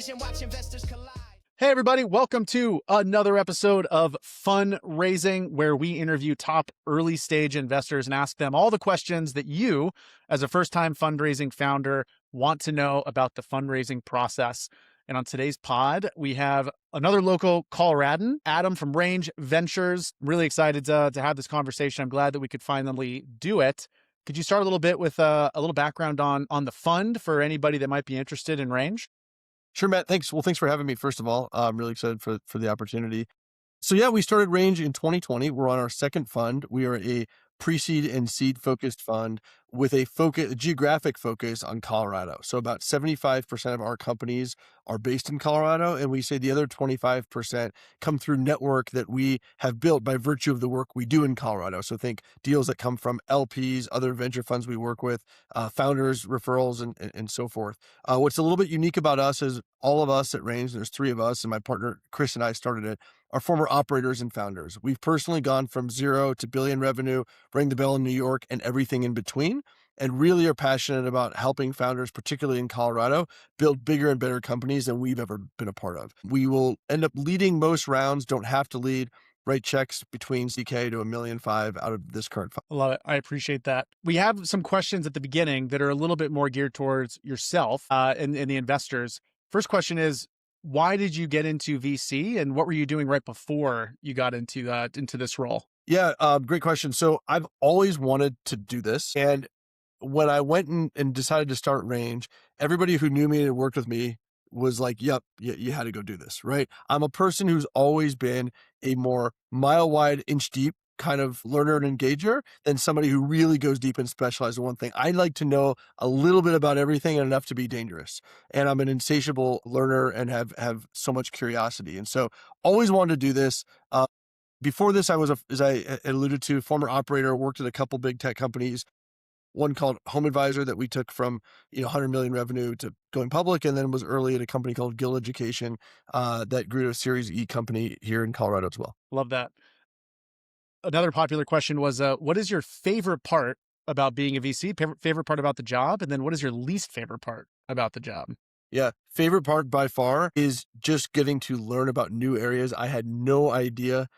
vision, watch investors collide. Hey, everybody. Welcome to another episode of Fundraising, where we interview top early stage investors and ask them all the questions that you, as a first time fundraising founder, want to know about the fundraising process. And on today's pod, we have another local Coloradan, Adam from Range Ventures. Really excited to have this conversation. I'm glad that we could finally do it. Could you start a little bit with a little background on the fund for anybody that might be interested in Range? Sure, Matt. Thanks. Well, thanks for having me. First of all, I'm really excited for the opportunity. So yeah, we started Range in 2020. We're on our second fund. We are a pre-seed and seed focused fund with a geographic focus on Colorado. So about 75% of our companies are based in Colorado, and we say the other 25% come through network that we have built by virtue of the work we do in Colorado. So think deals that come from LPs, other venture funds we work with, founders, referrals, and so forth. What's a little bit unique about us is all of us at Range, there's three of us, and my partner Chris and I started it, are former operators and founders. We've personally gone from zero to billion revenue, rang the bell in New York, and everything in between, and really are passionate about helping founders, particularly in Colorado, build bigger and better companies than we've ever been a part of. We will end up leading most rounds, don't have to lead, write checks between CK to $1.5 million out of this current fund. I love it. I appreciate that. We have some questions at the beginning that are a little bit more geared towards yourself and the investors. First question is, why did you get into VC, and what were you doing right before you got into this role? Yeah, great question. So I've always wanted to do this. And when I went and decided to start Range, everybody who knew me and worked with me was like, yep, you had to go do this, right? I'm a person who's always been a more mile wide, inch deep kind of learner and engager than somebody who really goes deep and specializes in one thing. I like to know a little bit about everything and enough to be dangerous. And I'm an insatiable learner and have so much curiosity. And so always wanted to do this. Before this, I was, as I alluded to, former operator, worked at a couple big tech companies, one called Home Advisor that we took from 100 million revenue to going public, and then was early at a company called Guild Education that grew to a Series E company here in Colorado as well. Love that. Another popular question was, what is your favorite part about being a VC? Favorite part about the job? And then what is your least favorite part about the job? Yeah. Favorite part by far is just getting to learn about new areas I had no idea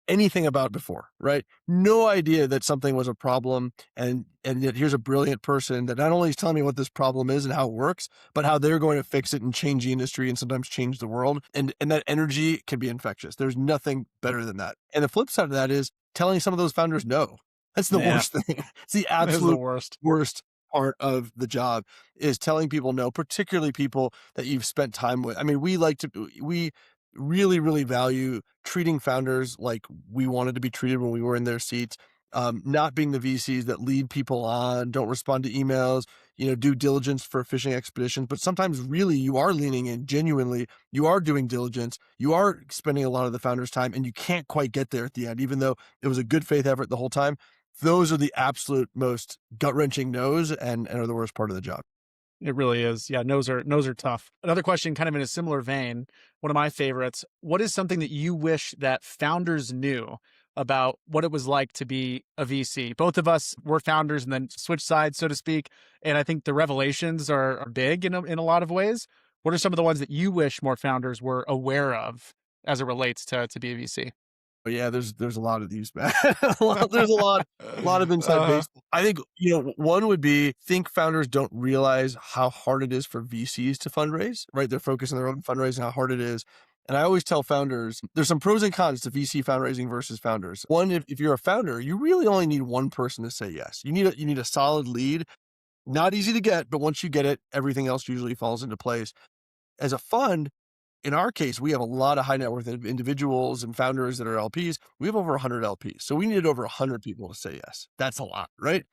anything about before, right? No idea that something was a problem. And yet here's a brilliant person that not only is telling me what this problem is and how it works, but how they're going to fix it and change the industry and sometimes change the world. And that energy can be infectious. There's nothing better than that. And the flip side of that is telling some of those founders no. That's the worst thing. It's the absolute worst part of the job is telling people no, particularly people that you've spent time with. I mean, we really, really value treating founders like we wanted to be treated when we were in their seats, not being the VCs that lead people on, don't respond to emails, do diligence for fishing expeditions. But sometimes really you are leaning in genuinely, you are doing diligence, you are spending a lot of the founder's time, and you can't quite get there at the end, even though it was a good faith effort the whole time. Those are the absolute most gut-wrenching no's and are the worst part of the job. It really is. Yeah, no's are tough. Another question kind of in a similar vein, one of my favorites, what is something that you wish that founders knew about what it was like to be a VC? Both of us were founders and then switched sides, so to speak. And I think the revelations are big in a lot of ways. What are some of the ones that you wish more founders were aware of as it relates to be a VC? But yeah, there's a lot of these, man. There's a lot of inside baseball. I think, one would be think founders don't realize how hard it is for VCs to fundraise, right? They're focused on their own fundraising, how hard it is. And I always tell founders, there's some pros and cons to VC fundraising versus founders. One, if you're a founder, you really only need one person to say yes. You need a solid lead. Not easy to get, but once you get it, everything else usually falls into place. As a fund, in our case, we have a lot of high net worth individuals and founders that are LPs. We have over 100 LPs. So we needed over 100 people to say yes. That's a lot, right?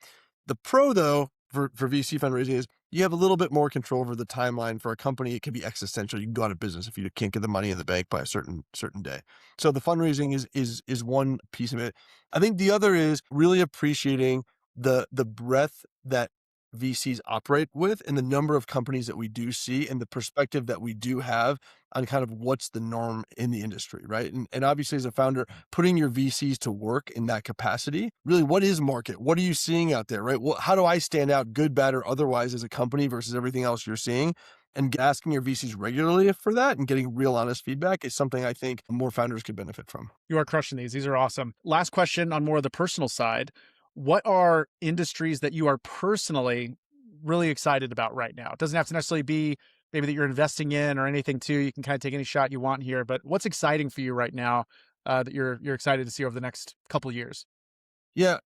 The pro, though, for VC fundraising is you have a little bit more control over the timeline. For a company, it can be existential. You can go out of business if you can't get the money in the bank by a certain day. So the fundraising is one piece of it. I think the other is really appreciating the breadth that VCs operate with and the number of companies that we do see and the perspective that we do have on kind of what's the norm in the industry, right? And obviously as a founder, putting your VCs to work in that capacity, really what is market? What are you seeing out there, right? Well, how do I stand out good, bad, or otherwise as a company versus everything else you're seeing? and asking your VCs regularly for that and getting real honest feedback is something I think more founders could benefit from. You are crushing these. These are awesome. Last question on more of the personal side. What are industries that you are personally really excited about right now? It doesn't have to necessarily be maybe that you're investing in or anything too. You can kind of take any shot you want here, but what's exciting for you right now that you're excited to see over the next couple of years? Yeah,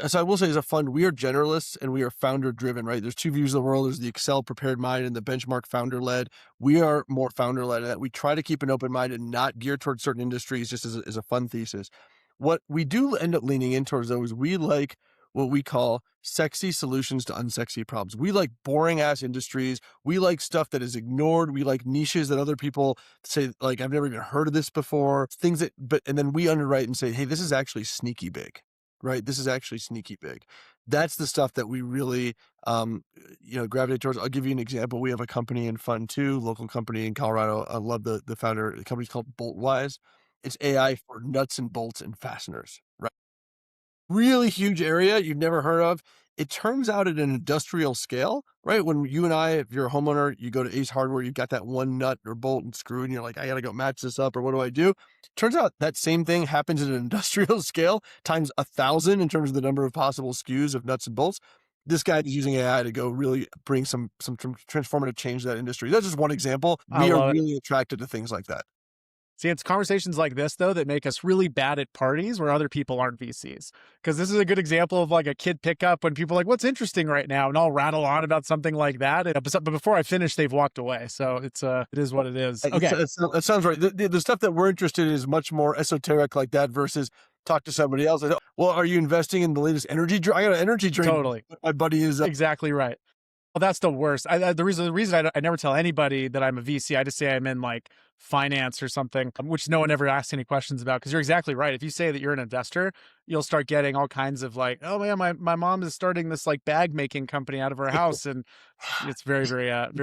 so I will say as a fund, we are generalists and we are founder driven, right? There's two views of the world. There's the Excel prepared mind and the benchmark founder led. We are more founder led in that we try to keep an open mind and not gear towards certain industries just as a fun thesis. What we do end up leaning in towards though is we like what we call sexy solutions to unsexy problems. We like boring ass industries. We like stuff that is ignored. We like niches that other people say, like, I've never even heard of this before. Things that, and then we underwrite and say, hey, this is actually sneaky big. Right. This is actually sneaky big. That's the stuff that we really, gravitate towards. I'll give you an example. We have a company in Fund 2, local company in Colorado. I love the founder. The company's called Boltwise. It's AI for nuts and bolts and fasteners. Right. Really huge area you've never heard of. It turns out at an industrial scale, right? When you and I, if you're a homeowner, you go to Ace Hardware, you've got that one nut or bolt and screw, and you're like, I got to go match this up, or what do I do? Turns out that same thing happens at an industrial scale times 1,000 in terms of the number of possible SKUs of nuts and bolts. This guy is using AI to go really bring some transformative change to that industry. That's just one example. We are really attracted to things like that. See, it's conversations like this, though, that make us really bad at parties where other people aren't VCs. Because this is a good example of like a kid pickup when people are like, what's interesting right now? And I'll rattle on about something like that. But before I finish, they've walked away. So it is what it is. Okay. That sounds right. The stuff that we're interested in is much more esoteric like that versus talk to somebody else. Well, are you investing in the latest energy drink? I got an energy drink. Totally. My buddy is. Exactly right. Well, that's the worst. The reason I never tell anybody that I'm a VC, I just say I'm in like finance or something, which no one ever asks any questions about. Because you're exactly right. If you say that you're an investor, you'll start getting all kinds of like, oh man, my mom is starting this like bag making company out of her house, and it's very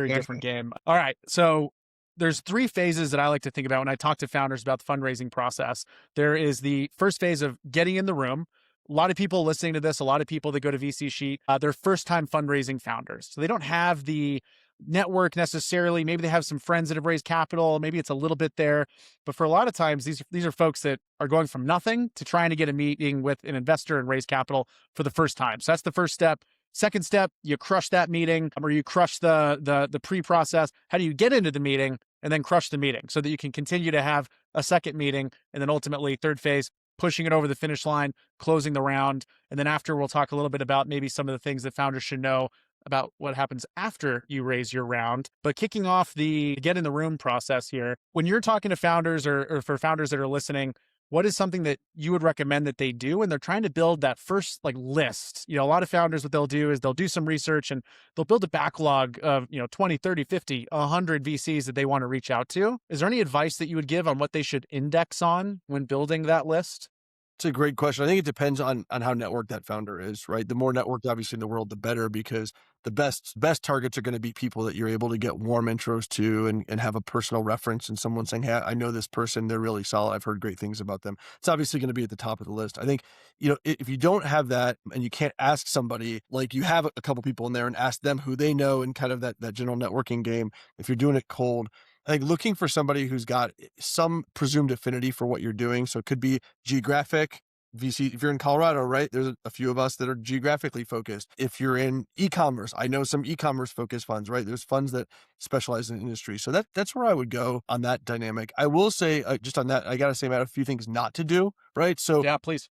different game. All right, so there's 3 phases that I like to think about when I talk to founders about the fundraising process. There is the first phase of getting in the room. A lot of people listening to this, a lot of people that go to VC Sheet, they're first-time fundraising founders. So they don't have the network necessarily. Maybe they have some friends that have raised capital. Maybe it's a little bit there. But for a lot of times, these are folks that are going from nothing to trying to get a meeting with an investor and raise capital for the first time. So that's the first step. Second step, you crush that meeting, or you crush the pre-process. How do you get into the meeting and then crush the meeting so that you can continue to have a second meeting? And then ultimately, third phase, pushing it over the finish line, closing the round. And then after, we'll talk a little bit about maybe some of the things that founders should know about what happens after you raise your round. But kicking off the get in the room process here, when you're talking to founders or for founders that are listening, what is something that you would recommend that they do when they're trying to build that first like list? A lot of founders, what they'll do is they'll do some research and they'll build a backlog of, 20, 30, 50, 100 VCs that they want to reach out to. Is there any advice that you would give on what they should index on when building that list? It's a great question. I think it depends on how networked that founder is, right? The more networked, obviously, in the world, the better, because the best targets are going to be people that you're able to get warm intros to and have a personal reference and someone saying, hey, I know this person. They're really solid. I've heard great things about them. It's obviously going to be at the top of the list. I think, if you don't have that and you can't ask somebody, like you have a couple people in there and ask them who they know and kind of that general networking game, if you're doing it cold, I think looking for somebody who's got some presumed affinity for what you're doing. So it could be geographic. VC, if you're in Colorado, right, there's a few of us that are geographically focused. If you're in e-commerce, I know some e-commerce focused funds, right? There's funds that specialize in industry. So that's where I would go on that dynamic. I will say just on that, I got to say about a few things not to do, right? So yeah, please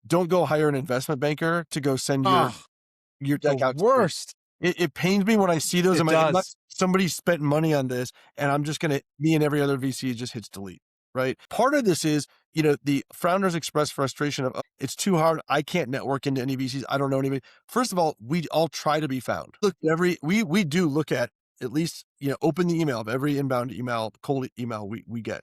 don't go hire an investment banker to go send your deck out. Worst. It pains me when I see those in my inbox. Somebody spent money on this and I'm just going to, me and every other VC just hits delete, right? Part of this is, the founders express frustration of, it's too hard. I can't network into any VCs. I don't know anybody. First of all, we all try to be found. Look, we do look at least, open the email of every inbound email, cold email we get.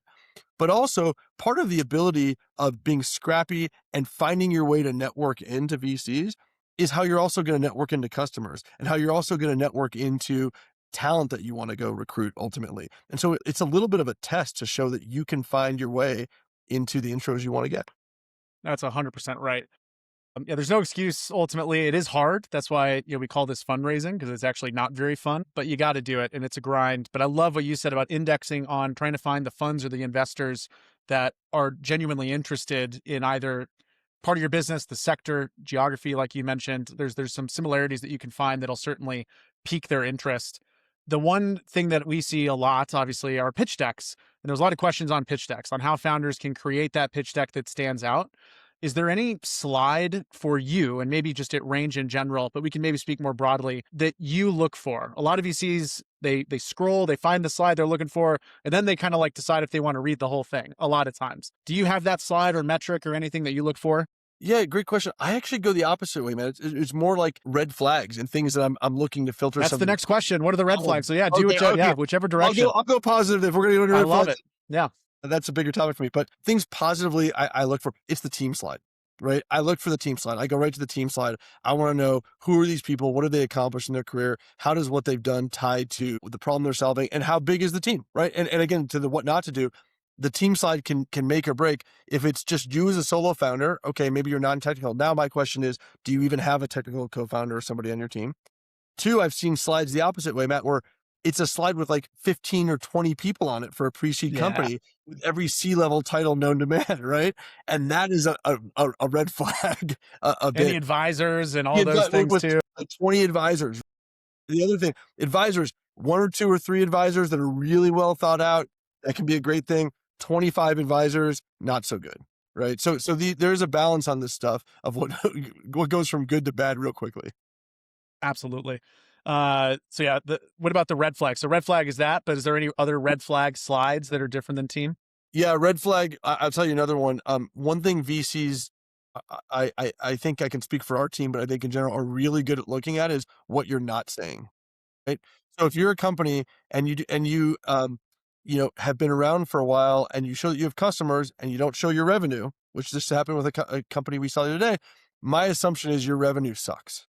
But also part of the ability of being scrappy and finding your way to network into VCs is how you're also going to network into customers and how you're also going to network into talent that you want to go recruit ultimately. And so it's a little bit of a test to show that you can find your way into the intros you want to get. That's 100% right. Yeah, there's no excuse. Ultimately, it is hard. That's why we call this fundraising, because it's actually not very fun. But you got to do it, and it's a grind. But I love what you said about indexing on trying to find the funds or the investors that are genuinely interested in either part of your business, the sector, geography, like you mentioned. There's some similarities that you can find that'll certainly pique their interest. The one thing that we see a lot, obviously, are pitch decks. And there's a lot of questions on pitch decks, on how founders can create that pitch deck that stands out. Is there any slide for you, and maybe just at Range in general, but we can maybe speak more broadly, that you look for? A lot of VCs, they scroll, they find the slide they're looking for, and then they kind of like decide if they want to read the whole thing a lot of times. Do you have that slide or metric or anything that you look for? Yeah, great question. I actually go the opposite way, man. It's more like red flags and things that I'm looking to filter. That's the next question. What are the red flags? So yeah, whichever I'll direction. I'll go positive if we're going to go to red I love flags. it. Yeah. That's a bigger topic for me. But things positively, I look for, it's the team slide, right? I look for the team slide. I go right to the team slide. I want to know, who are these people? What have they accomplished in their career? How does what they've done tie to the problem they're solving? And how big is the team, right? And again, to the what not to do, the team slide can make or break. If it's just you as a solo founder, okay, maybe you're non-technical. Now my question is, do you even have a technical co-founder or somebody on your team? Two, I've seen slides the opposite way, Matt, where it's a slide with like 15 or 20 people on it for a pre-seed company with every C-level title known to man, right? And that is a red flag a bit. Any advisors and all those things too. Like 20 advisors. The other thing, advisors, 1 or 2 or 3 advisors that are really well thought out, that can be a great thing. 25 advisors, not so good, right? So there's a balance on this stuff of what goes from good to bad real quickly. Absolutely. So yeah, what about the red flag? So red flag is that, but is there any other red flag slides that are different than team? Yeah, red flag. I'll tell you another one. One thing VCs, I think I can speak for our team, but I think in general are really good at looking at is what you're not saying, right? So if you're a company and you have been around for a while and you show that you have customers and you don't show your revenue, which just happened with a company we saw today, my assumption is your revenue sucks,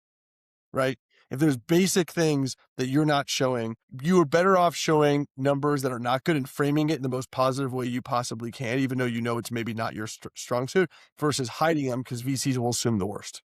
right? If there's basic things that you're not showing, you are better off showing numbers that are not good and framing it in the most positive way you possibly can, even though you know it's maybe not your strong suit, versus hiding them because VCs will assume the worst.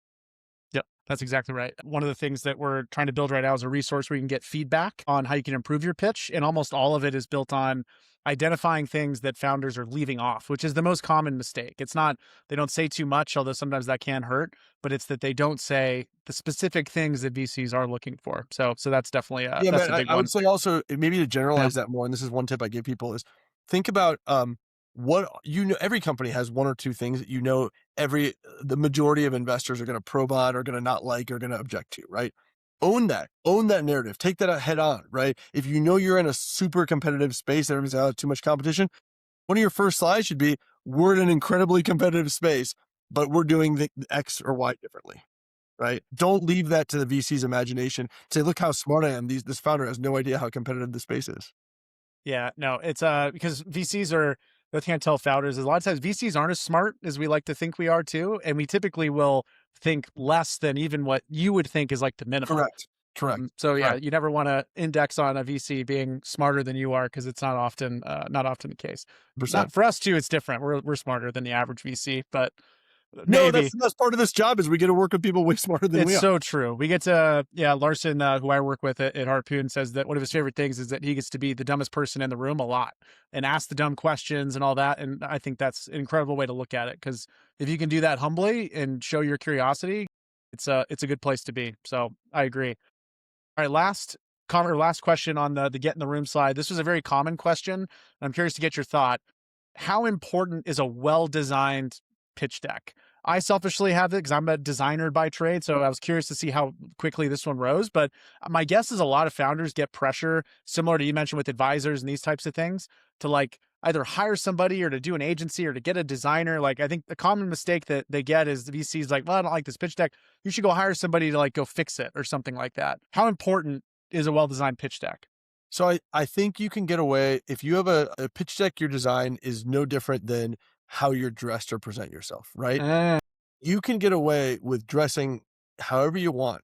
Yep, that's exactly right. One of the things that we're trying to build right now is a resource where you can get feedback on how you can improve your pitch. And almost all of it is built on identifying things that founders are leaving off, which is the most common mistake. It's not, they don't say too much, although sometimes that can hurt, but it's that they don't say the specific things that VCs are looking for. So that's definitely a big one. I would say also, maybe to generalize that more, and this is one tip I give people, is think about what every company has 1 or 2 things that the majority of investors are going to probe on, or going to not like, or going to object to, right? Own that narrative, take that head on, right? If you know you're in a super competitive space, everybody's out, too much competition, one of your first slides should be, we're in an incredibly competitive space, but we're doing the X or Y differently, right? Don't leave that to the VC's imagination. Say, look how smart I am. This founder has no idea how competitive the space is. Yeah, no, it's because VCs are, the thing I tell founders is a lot of times VCs aren't as smart as we like to think we are too. And we typically will think less than even what you would think is like the minimum. Correct. So yeah, you never want to index on a VC being smarter than you are, because it's not often the case. Not, for us too, it's different. We're smarter than the average VC, but no, that's part of this job, is we get to work with people way smarter than we are. It's so true. We get to, Larson, who I work with at Harpoon, says that one of his favorite things is that he gets to be the dumbest person in the room a lot and ask the dumb questions and all that. And I think that's an incredible way to look at it, because if you can do that humbly and show your curiosity, it's a good place to be. So I agree. All right, last comment or last question on the get in the room slide. This was a very common question. I'm curious to get your thought. How important is a well-designed pitch deck? I selfishly have it because I'm a designer by trade. So I was curious to see how quickly this one rose. But my guess is a lot of founders get pressure, similar to you mentioned with advisors and these types of things, to like either hire somebody or to do an agency or to get a designer. Like, I think the common mistake that they get is the VC's like, well, I don't like this pitch deck. You should go hire somebody to like go fix it or something like that. How important is a well-designed pitch deck? So I think you can get away if you have a pitch deck. Your design is no different than how you're dressed or present yourself, right? You can get away with dressing however you want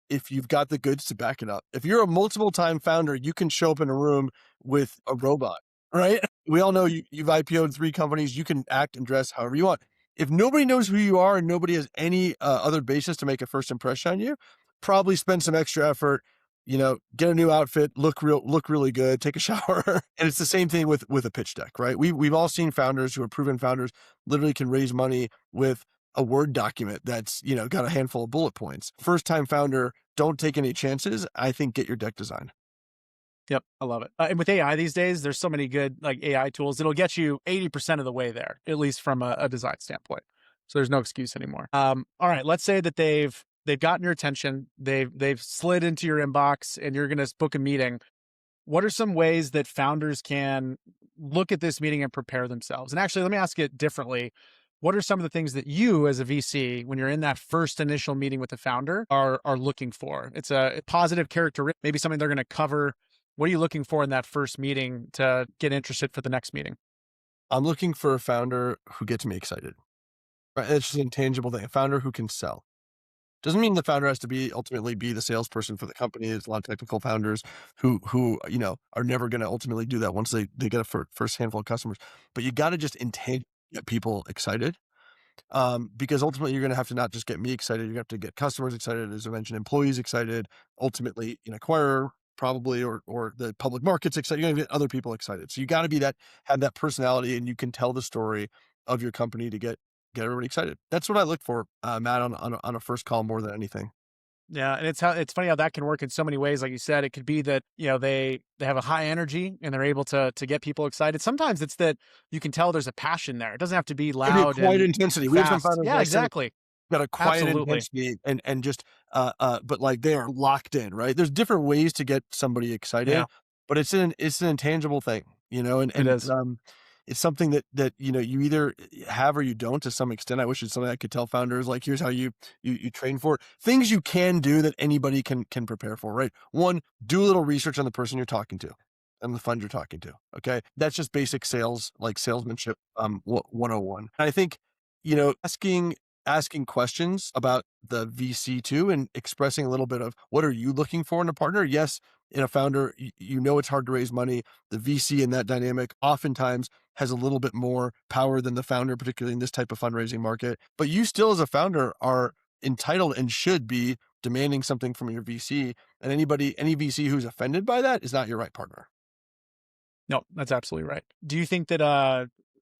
if you've got the goods to back it up. If you're a multiple time founder, you can show up in a room with a robot, right? We all know you've IPO'd 3 companies. You can act and dress however you want. if nobody knows who you are and nobody has any other basis to make a first impression on you, probably spend some extra effort, get a new outfit, look really good, take a shower. And it's the same thing with a pitch deck, right? We've all seen founders who are proven founders literally can raise money with a Word document that's, got a handful of bullet points. First time founder, don't take any chances. I think get your deck designed. Yep, I love it. And with AI these days, there's so many good like AI tools. It'll get you 80% of the way there, at least from a design standpoint. So there's no excuse anymore. All right, let's say that they've gotten your attention, they've slid into your inbox, and you're going to book a meeting. What are some ways that founders can look at this meeting and prepare themselves? And actually, let me ask it differently. What are some of the things that you, as a VC, when you're in that first initial meeting with the founder, are looking for? It's a positive characteristic, maybe something they're going to cover. What are you looking for in that first meeting to get interested for the next meeting? I'm looking for a founder who gets me excited. Right? It's just an intangible thing. A founder who can sell. Doesn't mean the founder has to ultimately be the salesperson for the company. There's a lot of technical founders who are never going to ultimately do that once they get a first handful of customers. But you got to just intangibly get people excited. Because ultimately you're going to have to not just get me excited, you have to get customers excited, as I mentioned, employees excited, ultimately an acquirer probably, or the public markets excited. You're going to get other people excited. So you got to have that personality, and you can tell the story of your company to get everybody excited. That's what I look for, Matt, on a first call more than anything. Yeah, and it's funny how that can work in so many ways. Like you said, it could be that they have a high energy and they're able to get people excited. Sometimes it's that you can tell there's a passion there. It doesn't have to be loud Quiet and intensity. We have some fast. founders Yeah, exactly. got a quiet Absolutely. intensity and just but like they are locked in, right? There's different ways to get somebody excited, Yeah, but it's an intangible thing, and it is. it's something that you either have or you don't to some extent. I wish it's something I could tell founders, like, here's how you train for it. Things you can do that anybody can prepare for, right? One, do a little research on the person you're talking to and the fund you're talking to. Okay. That's just basic sales, like salesmanship, 101. And I think, asking questions about the VC too, and expressing a little bit of what are you looking for in a partner? Yes, in a founder, it's hard to raise money. The VC in that dynamic oftentimes has a little bit more power than the founder, particularly in this type of fundraising market. But you still, as a founder, are entitled and should be demanding something from your VC. And any VC who's offended by that is not your right partner. No, that's absolutely right. Do you think that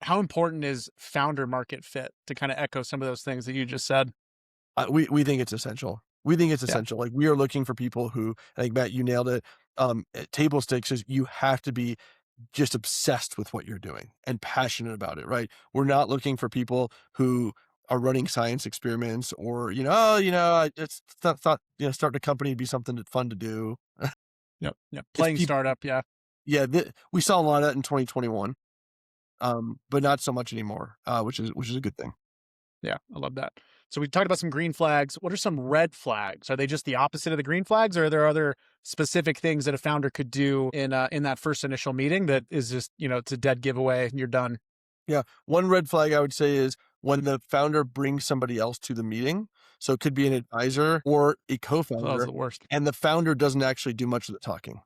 how important is founder market fit to kind of echo some of those things that you just said? We think it's essential. We think it's Yeah. essential. Like, we are looking for people who, I think, Matt, you nailed it. Table stakes is you have to be just obsessed with what you're doing and passionate about it, right? We're not looking for people who are running science experiments or, I just thought, starting a company would be something fun to do. Yep. Yep. It's Playing people, startup. Yeah. yeah, we saw a lot of that in 2021, but not so much anymore, which is a good thing. Yeah, I love that. So we talked about some green flags. What are some red flags? Are they just the opposite of the green flags, or are there other specific things that a founder could do in that first initial meeting that is just it's a dead giveaway and you're done? Yeah. One red flag I would say is when the founder brings somebody else to the meeting. So it could be an advisor or a That was co-founder, the worst. and the founder doesn't actually do much of the talking.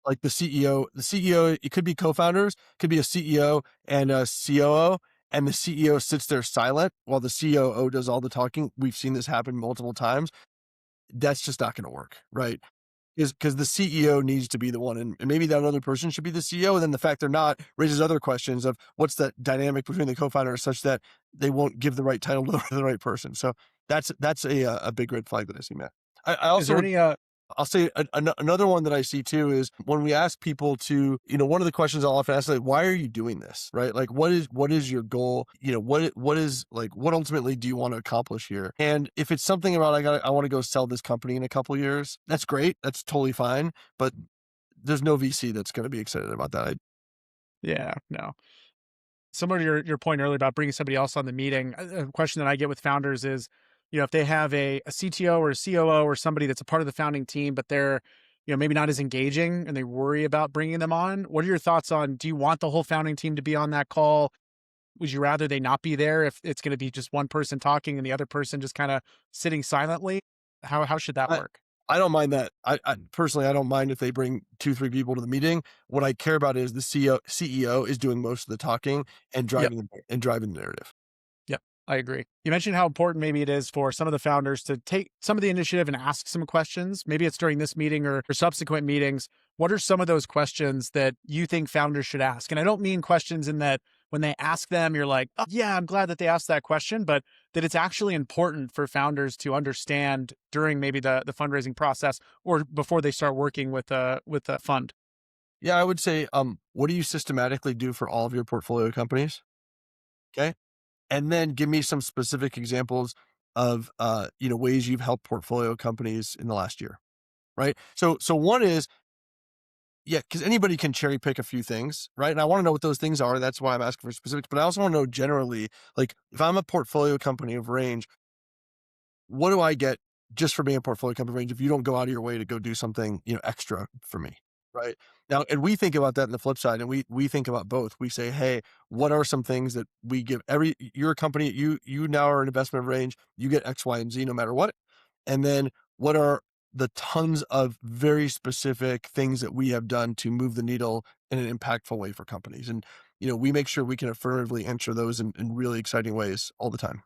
Like the CEO, it could be co-founders, could be a CEO and a COO, and the CEO sits there silent while the COO does all the talking. We've seen this happen multiple times. That's just not going to work, right? Because the CEO needs to be the one, and maybe that other person should be the CEO. And then the fact they're not raises other questions of what's that dynamic between the co-founders, such that they won't give the right title to the right person. So that's a big red flag that I see, Matt. I Is also there would any I'll say another one that I see too is when we ask people to, one of the questions I'll often ask, like, why are you doing this? Right? Like, what is your goal? What is, like, what ultimately do you want to accomplish here? And if it's something about, I want to go sell this company in a couple years, that's great. That's totally fine. But there's no VC that's going to be excited about that. Yeah, no. Similar to your point earlier about bringing somebody else on the meeting, a question that I get with founders is, if they have a CTO or a COO or somebody that's a part of the founding team, but they're, maybe not as engaging and they worry about bringing them on. What are your thoughts on, do you want the whole founding team to be on that call? Would you rather they not be there if it's going to be just one person talking and the other person just kind of sitting silently? How should that I, work? I don't mind that. I personally, I don't mind if they bring 2-3 people to the meeting. What I care about is the CEO is doing most of the talking and Yep. driving the narrative. I agree. You mentioned how important maybe it is for some of the founders to take some of the initiative and ask some questions. Maybe it's during this meeting or subsequent meetings. What are some of those questions that you think founders should ask? And I don't mean questions in that when they ask them, you're like, oh, yeah, I'm glad that they asked that question, but that it's actually important for founders to understand during maybe the fundraising process or before they start working with a fund. Yeah, I would say, what do you systematically do for all of your portfolio companies? Okay. And then give me some specific examples of, ways you've helped portfolio companies in the last year. Right. So one is, yeah, because anybody can cherry pick a few things, right? And I want to know what those things are. That's why I'm asking for specifics. But I also want to know generally, like if I'm a portfolio company of Range, what do I get just for being a portfolio company range if you don't go out of your way to go do something, extra for me? Right. Now, and we think about that in the flip side, and we think about both. We say, hey, what are some things that we give you're a company, you now are an investment range, you get X, Y, and Z no matter what. And then what are the tons of very specific things that we have done to move the needle in an impactful way for companies? And, we make sure we can affirmatively answer those in really exciting ways all the time.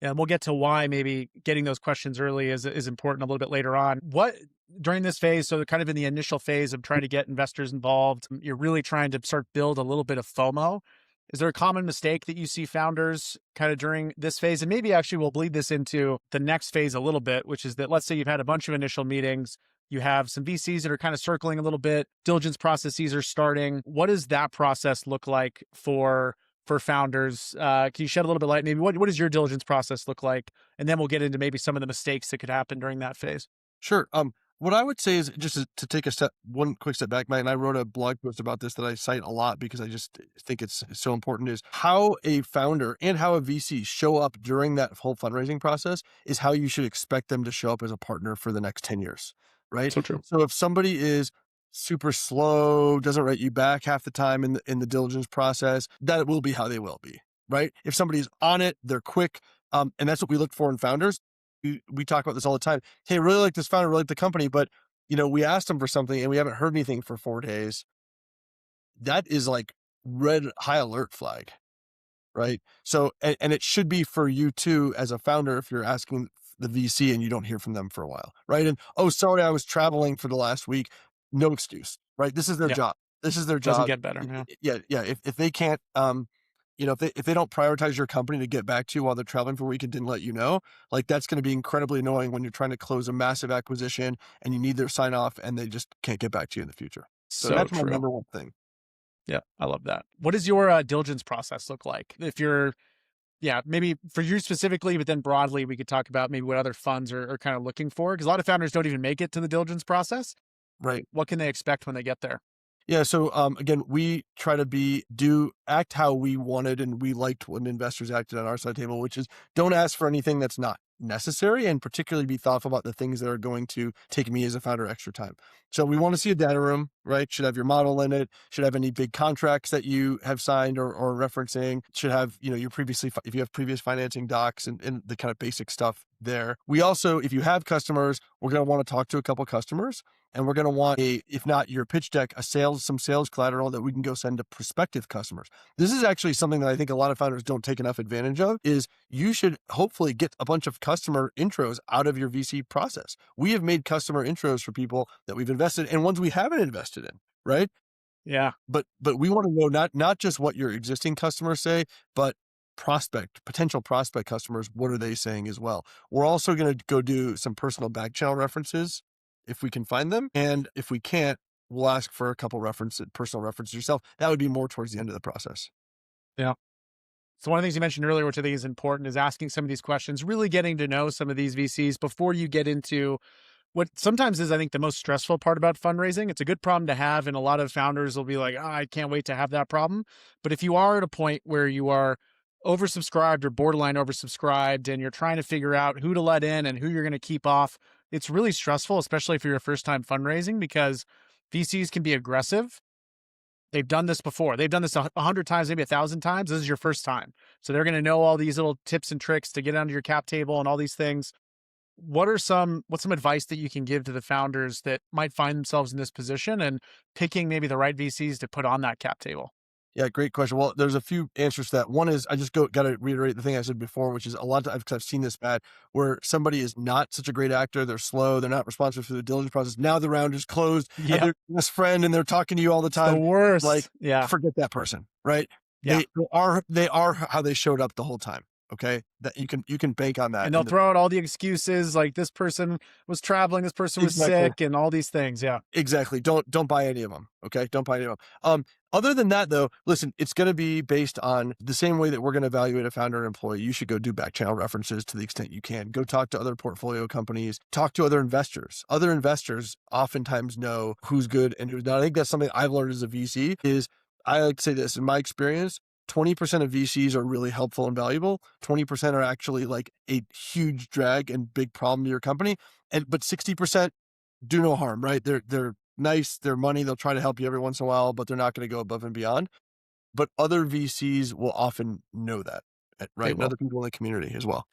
Yeah, and we'll get to why maybe getting those questions early is important a little bit later on. What during this phase, so kind of in the initial phase of trying to get investors involved, you're really trying to start build a little bit of FOMO. Is there a common mistake that you see founders kind of during this phase? And maybe actually we'll bleed this into the next phase a little bit, which is that let's say you've had a bunch of initial meetings, you have some VCs that are kind of circling a little bit, diligence processes are starting. What does that process look like for founders? Can you shed a little bit light? Maybe what does your diligence process look like? And then we'll get into maybe some of the mistakes that could happen during that phase. Sure. What I would say is just to take one quick step back, Mike, and I wrote a blog post about this that I cite a lot because I just think it's so important, is how a founder and how a VC show up during that whole fundraising process is how you should expect them to show up as a partner for the next 10 years, right? So true. So if somebody is super slow, doesn't write you back half the time in the diligence process, that will be how they will be, right? If somebody's on it, they're quick, and that's what we look for in founders. We talk about this all the time. Hey, really like this founder, really like the company, but we asked them for something and we haven't heard anything for 4 days. That is like red high alert flag, right? So, and it should be for you too as a founder if you're asking the VC and you don't hear from them for a while, right? And oh, sorry, I was traveling for the last week. No excuse, right? This is their Yeah. job. This is their Doesn't job. get better. Yeah. Yeah. If they can't, if they don't prioritize your company to get back to you while they're traveling for a week and didn't let you know, like that's going to be incredibly annoying when you're trying to close a massive acquisition and you need their sign off and they just can't get back to you in the future. So So that's my true. number one thing. Yeah. I love that. What does your diligence process look like? If you're, yeah, maybe for you specifically, but then broadly, we could talk about maybe what other funds are kind of looking for. Because a lot of founders don't even make it to the diligence process. Right. What can they expect when they get there? Yeah. So again, we try to act how we wanted and we liked when investors acted on our side of the table, which is don't ask for anything that's not necessary and particularly be thoughtful about the things that are going to take me as a founder extra time. So we want to see a data room, right? Should have your model in it, should have any big contracts that you have signed or referencing, should have, your if you have previous financing docs and the kind of basic stuff there. We also, if you have customers, we're going to want to talk to a couple customers. And we're going to want if not your pitch deck, some sales collateral that we can go send to prospective customers. This is actually something that I think a lot of founders don't take enough advantage of, is you should hopefully get a bunch of customer intros out of your VC process. We have made customer intros for people that we've invested in and ones we haven't invested in, right? Yeah. But we want to know not just what your existing customers say, but potential prospect customers, what are they saying as well? We're also going to go do some personal back channel references if we can find them. And if we can't, we'll ask for a couple personal references yourself. That would be more towards the end of the process. Yeah. So one of the things you mentioned earlier, which I think is important, is asking some of these questions, really getting to know some of these VCs before you get into what sometimes is, I think, the most stressful part about fundraising. It's a good problem to have. And a lot of founders will be like, oh, I can't wait to have that problem. But if you are at a point where you are oversubscribed or borderline oversubscribed and you're trying to figure out who to let in and who you're going to keep off, it's really stressful, especially if you're a first time fundraising, because VCs can be aggressive. They've done this before. They've done this 100 times, maybe 1,000 times. This is your first time. So they're going to know all these little tips and tricks to get under your cap table and all these things. What's some advice that you can give to the founders that might find themselves in this position and picking maybe the right VCs to put on that cap table? Yeah, great question. Well, there's a few answers to that. One is I just got to reiterate the thing I said before, which is a lot of times, 'cause I've seen this bad, where somebody is not such a great actor, they're slow, they're not responsive to the diligence process. Now the round is closed and Yep. they're your best friend and they're talking to you all the The time. Like, worst. Yeah. forget that person, right? Yeah. They are how they showed up the whole time. Okay. That you can bank on that. And they'll throw out all the excuses like this person was traveling, this person was Exactly. sick, and all these things. Yeah. Exactly. Don't buy any of them. Okay. Don't buy any of them. Other than that though, listen, it's going to be based on the same way that we're going to evaluate a founder or employee. You should go do back channel references to the extent you can. Go talk to other portfolio companies, talk to other investors. Other investors oftentimes know who's good and who's not. I think that's something I've learned as a VC is I like to say this in my experience, 20% of VCs are really helpful and valuable. 20% are actually like a huge drag and big problem to your company. But 60% do no harm, right? They're nice, they're money, they'll try to help you every once in a while, but they're not going to go above and beyond. But other VCs will often know that, They right? And will. other people in the community as well.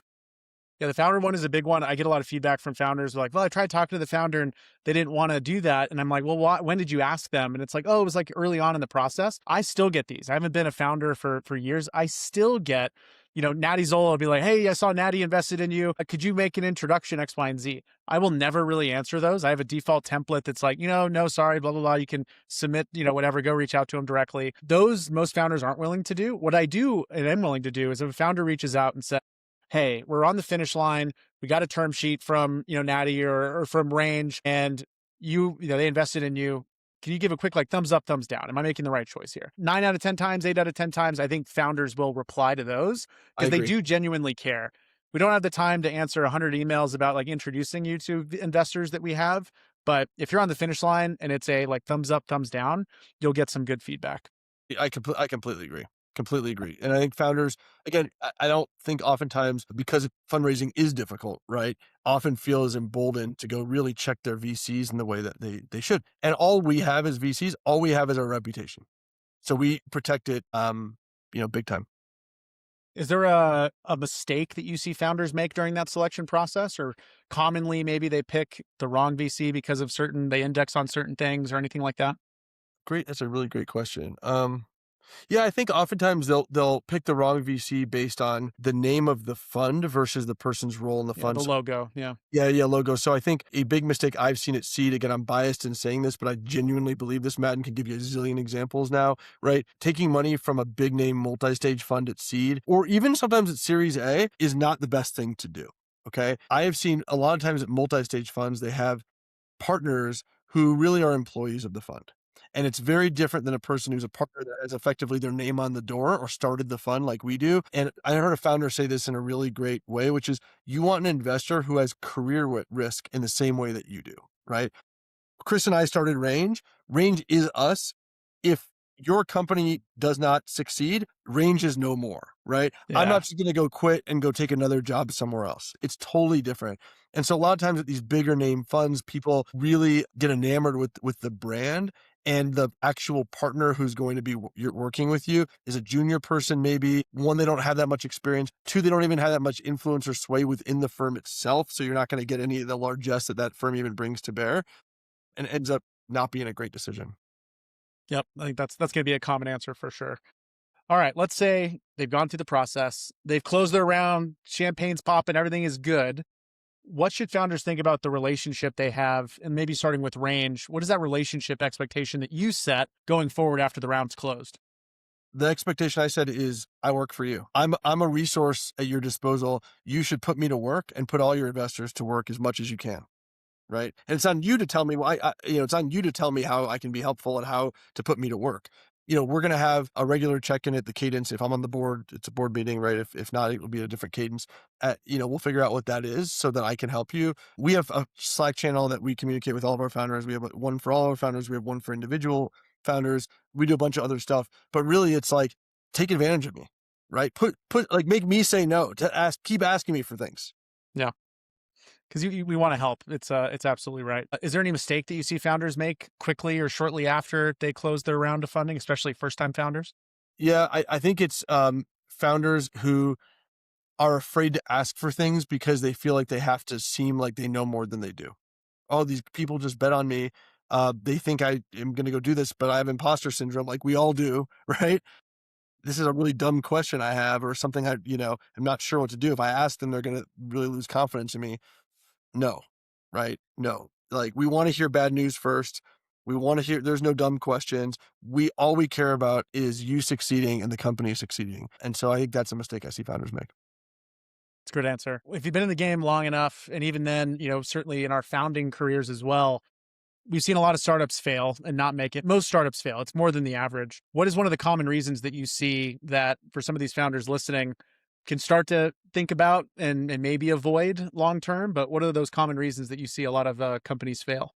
Yeah, the founder one is a big one. I get a lot of feedback from founders. They're like, well, I tried talking to the founder and they didn't want to do that. And I'm like, well, when did you ask them? And it's like, oh, it was like early on in the process. I still get these. I haven't been a founder for years. I still get, Natty Zola will be like, hey, I saw Natty invested in you. Could you make an introduction X, Y, and Z? I will never really answer those. I have a default template that's like, no, sorry, blah, blah, blah. You can submit, whatever, go reach out to them directly. Those most founders aren't willing to do. What I do and am willing to do is if a founder reaches out and says, hey, we're on the finish line. We got a term sheet from, Natty or from Range and they invested in you. Can you give a quick thumbs up, thumbs down? Am I making the right choice here? 9 out of 10 times, 8 out of 10 times, I think founders will reply to those I because they agree. do genuinely care. We don't have the time to answer 100 emails about introducing you to investors that we have. But if you're on the finish line and it's a thumbs up, thumbs down, you'll get some good feedback. I completely agree. Completely agree. And I think founders, again, I don't think oftentimes because fundraising is difficult, right? Often feel as emboldened to go really check their VCs in the way that they should. And all we have as VCs, all we have is our reputation. So we protect it, big time. Is there a mistake that you see founders make during that selection process, or commonly maybe they pick the wrong VC because of they index on certain things or anything like that? Great. That's a really great question. Yeah, I think oftentimes they'll pick the wrong VC based on the name of the fund versus the person's role in the Yeah, fund. the logo. Yeah. Yeah, logo. So I think a big mistake I've seen at Seed, again, I'm biased in saying this, but I genuinely believe this, Matt, and can give you a zillion examples now, right? Taking money from a big name multi-stage fund at Seed, or even sometimes at Series A, is not the best thing to do. Okay. I have seen a lot of times at multi-stage funds, they have partners who really are employees of the fund. And it's very different than a person who's a partner that has effectively their name on the door or started the fund like we do. And I heard a founder say this in a really great way, which is you want an investor who has career risk in the same way that you do, right? Chris and I started Range. Range is us. If your company does not succeed, Range is no more, right? Yeah. I'm not just going to go quit and go take another job somewhere else. It's totally different. And so a lot of times at these bigger name funds, people really get enamored with the brand, and the actual partner who's going to be working with you is a junior person, maybe. One, they don't have that much experience. Two, they don't even have that much influence or sway within the firm itself. So you're not going to get any of the largesse that firm even brings to bear, and it ends up not being a great decision. Yep. I think that's going to be a common answer for sure. All right. Let's say they've gone through the process. They've closed their round. Champagne's popping. Everything is good. What should founders think about the relationship they have? And maybe starting with Range, what is that relationship expectation that you set going forward after the round's closed? The expectation I said is I work for you. I'm a resource at your disposal. You should put me to work and put all your investors to work as much as you can. Right. And it's on you to tell me why, it's on you to tell me how I can be helpful and how to put me to work. We're going to have a regular check-in at the cadence. If I'm on the board, it's a board meeting, right? If not, it will be a different cadence. We'll figure out what that is so that I can help you. We have a Slack channel that we communicate with all of our founders. We have one for all our founders. We have one for individual founders. We do a bunch of other stuff, but really it's like, take advantage of me, right? Make me say no to keep asking me for things. Yeah. Because we want to help. It's absolutely right. Is there any mistake that you see founders make quickly or shortly after they close their round of funding, especially first-time founders? Yeah, I think it's founders who are afraid to ask for things because they feel like they have to seem like they know more than they do. Oh, these people just bet on me. They think I am going to go do this, but I have imposter syndrome like we all do, right? This is a really dumb question I have, or something I'm not sure what to do. If I ask them, they're going to really lose confidence in me. No, right? No. Like, we want to hear bad news first. We want to hear there's no dumb questions. All we care about is you succeeding and the company succeeding. And so I think that's a mistake I see founders make. It's a good answer. If you've been in the game long enough, and even then, certainly in our founding careers as well, we've seen a lot of startups fail and not make it. Most startups fail. It's more than the average. What is one of the common reasons that you see that for some of these founders listening can start to think about and maybe avoid long term? But what are those common reasons that you see a lot of companies fail?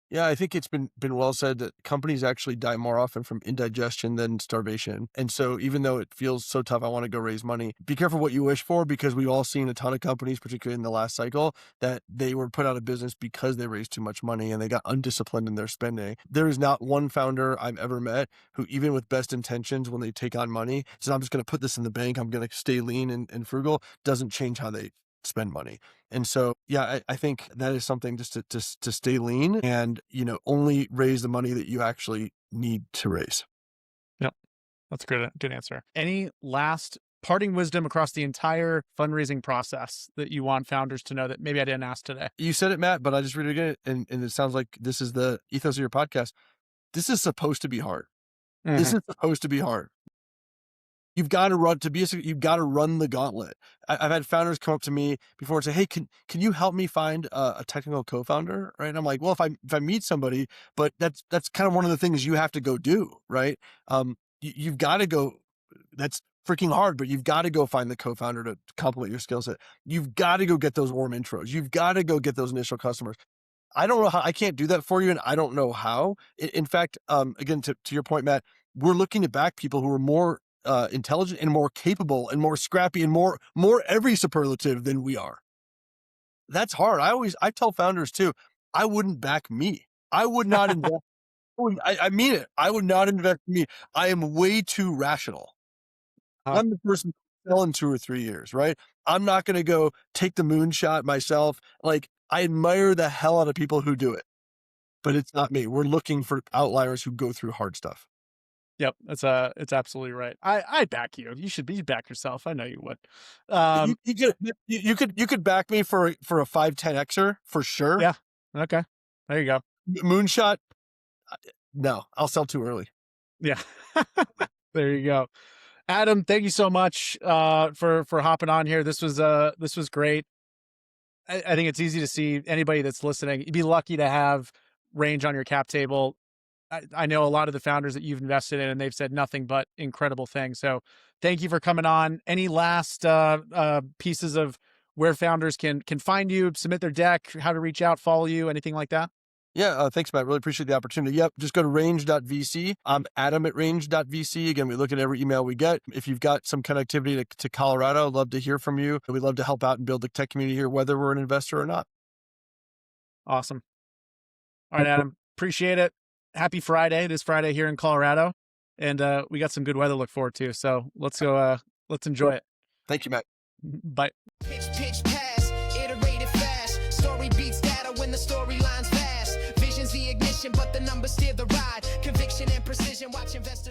Yeah, I think it's been well said that companies actually die more often from indigestion than starvation. And so even though it feels so tough, I want to go raise money, be careful what you wish for, because we've all seen a ton of companies, particularly in the last cycle, that they were put out of business because they raised too much money and they got undisciplined in their spending. There is not one founder I've ever met who, even with best intentions, when they take on money, says, I'm just going to put this in the bank, I'm going to stay lean and frugal, doesn't change how they spend money. And so, yeah, I think that is something just to stay lean and, only raise the money that you actually need to raise. Yep. That's a good answer. Any last parting wisdom across the entire fundraising process that you want founders to know that maybe I didn't ask today? You said it, Matt, but I just read it again. And it sounds like this is the ethos of your podcast. This is supposed to be hard. Mm-hmm. This is supposed to be hard. You've got to you've got to run the gauntlet. I've had founders come up to me before and say, hey, can you help me find a technical co-founder? Right. And I'm like, well, if I meet somebody, but that's kind of one of the things you have to go do. Right. You've got to go, that's freaking hard, but you've got to go find the co-founder to complement your skill set. You've got to go get those warm intros. You've got to go get those initial customers. I don't know how. I can't do that for you, and I don't know how. In fact, again, to your point, Matt, we're looking to back people who are more intelligent and more capable and more scrappy and more every superlative than we are. That's hard. I tell founders too, I wouldn't back me. I would not invest. I mean it. I would not invest in me. I am way too rational. I'm the person who sell in 2 or 3 years, right? I'm not going to go take the moonshot myself. Like, I admire the hell out of people who do it, but it's not me. We're looking for outliers who go through hard stuff. Yep, it's absolutely right. I back you. You should back yourself. I know you would. You could back me for a 5-10xer for sure. Yeah. Okay. There you go. Moonshot. No, I'll sell too early. Yeah. There you go. Adam, thank you so much for hopping on here. This was great. I think it's easy to see anybody that's listening. You'd be lucky to have range on your cap table. I know a lot of the founders that you've invested in, and they've said nothing but incredible things. So thank you for coming on. Any last pieces of where founders can find you, submit their deck, how to reach out, follow you, anything like that? Yeah, thanks, Matt. Really appreciate the opportunity. Yep, just go to range.vc. I'm Adam at range.vc. Again, we look at every email we get. If you've got some connectivity to Colorado, I'd love to hear from you. We'd love to help out and build the tech community here, whether we're an investor or not. Awesome. All right, Adam, appreciate it. Happy Friday. It is Friday here in Colorado, and we got some good weather to look forward to. So let's go. Let's enjoy it. Thank you, Matt. Bye. Pitch pass, iterated fast. Story beats data when the storyline's fast. Vision's the ignition, but the numbers steer the ride. Conviction and precision, watch invest.